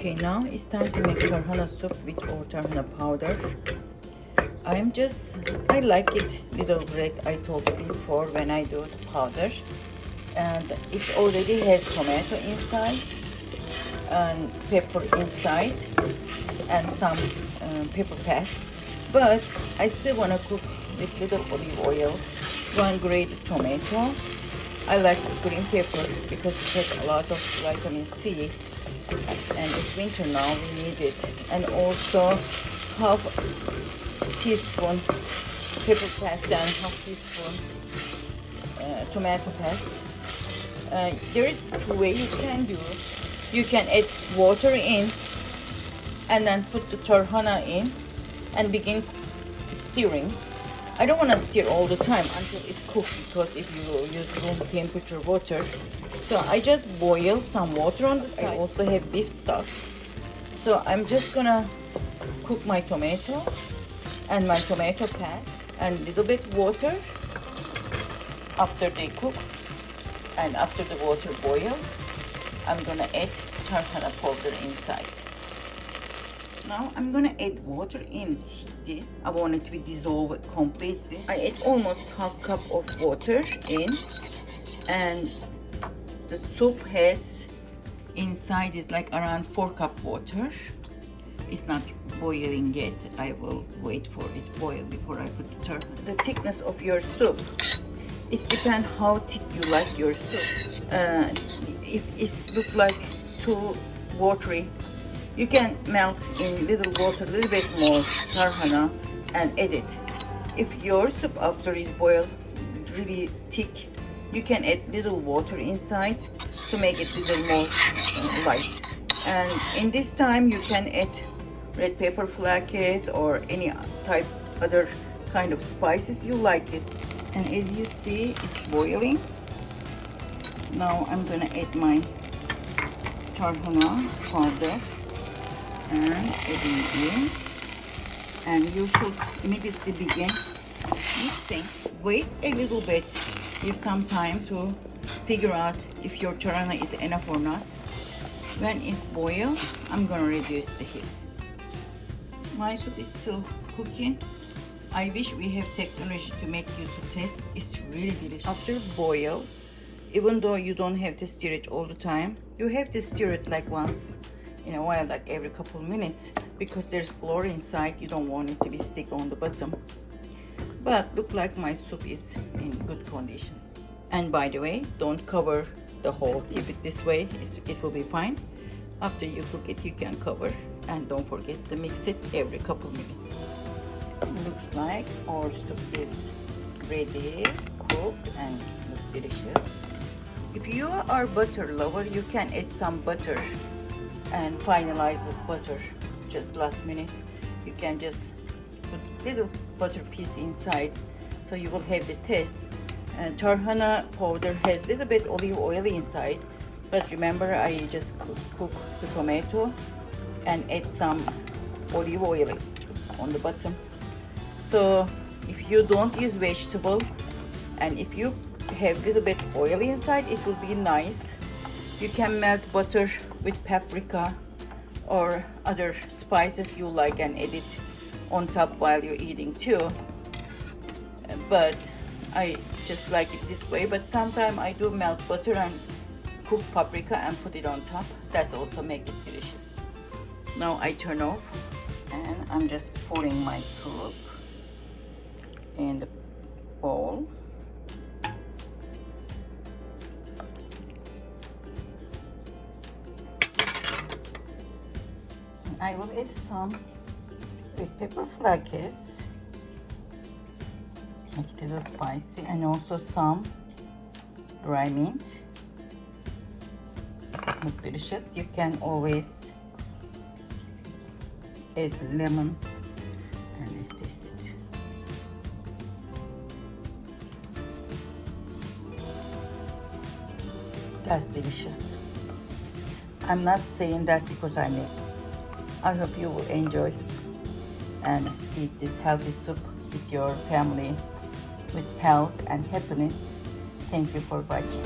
Okay, now it's time to make tarhana soup with or tarhana powder. I like it little red, I told you before, when I do the powder. And it already has tomato inside and pepper inside and some pepper paste. But I still want to cook with little olive oil, one grated tomato. I like green pepper because it has a lot of vitamin C, and it's winter now, we need it. And also half teaspoon pepper paste and half teaspoon tomato paste. There is two ways you can do. You can add water in and then put the tarhana in and begin stirring. I don't want to stir all the time until it's cooked, because if you use room temperature water. So I just boil some water on the side. I also have beef stock. So I'm just gonna cook my tomato and my tomato paste and little bit water. After they cook and after the water boils, I'm gonna add tarhana powder inside. Now I'm gonna add water in this. I want it to be dissolved completely. I add almost half cup of water in, and the soup has inside is like around 4 cup water. It's not boiling yet. I will wait for it to boil before I put the tarhana. The thickness of your soup, it depends how thick you like your soup. If it look like too watery, you can melt in little water, a little bit more tarhana and add it. If your soup after is boiled really thick, you can add little water inside to make it a little more light. And in this time you can add red pepper flakes or any type other kind of spices you like it. And as you see, it's boiling. Now I'm gonna add my tarhana powder and adding in, and you should immediately begin mixing. Wait a little bit, give some time to figure out if your tarhana is enough or not. When it's boiled, I'm gonna reduce the heat. My soup is still cooking. I wish we have technology to make you to taste. It's really delicious. After boil, even though you don't have to stir it all the time, you have to stir it like once in a while, like every couple of minutes, because there's flour inside. You don't want it to be stick on the bottom. But look like my soup is in good condition. And by the way, don't cover the whole. Keep it this way, it will be fine. After you cook it, you can cover, and don't forget to mix it every couple of minutes. Looks like our soup is ready, cooked, and look delicious. If you are butter lover, you can add some butter and finalize with butter just last minute. You can just put little butter piece inside, so you will have the taste. And tarhana powder has little bit olive oil inside, but remember I just cook the tomato and add some olive oil on the bottom. So if you don't use vegetable and if you have little bit oil inside, it will be nice. You can melt butter with paprika or other spices you like and add it on top while you're eating too. But I just like it this way. But sometimes I do melt butter and cook paprika and put it on top. That's also make it delicious. Now I turn off and I'm just pouring my soup in the bowl. I will add some red pepper flakes, make it a little spicy, and also some dry mint. Look delicious. You can always add lemon, and let's taste it. That's delicious. I'm not saying that because I make. I hope you will enjoy and eat this healthy soup with your family with health and happiness. Thank you for watching.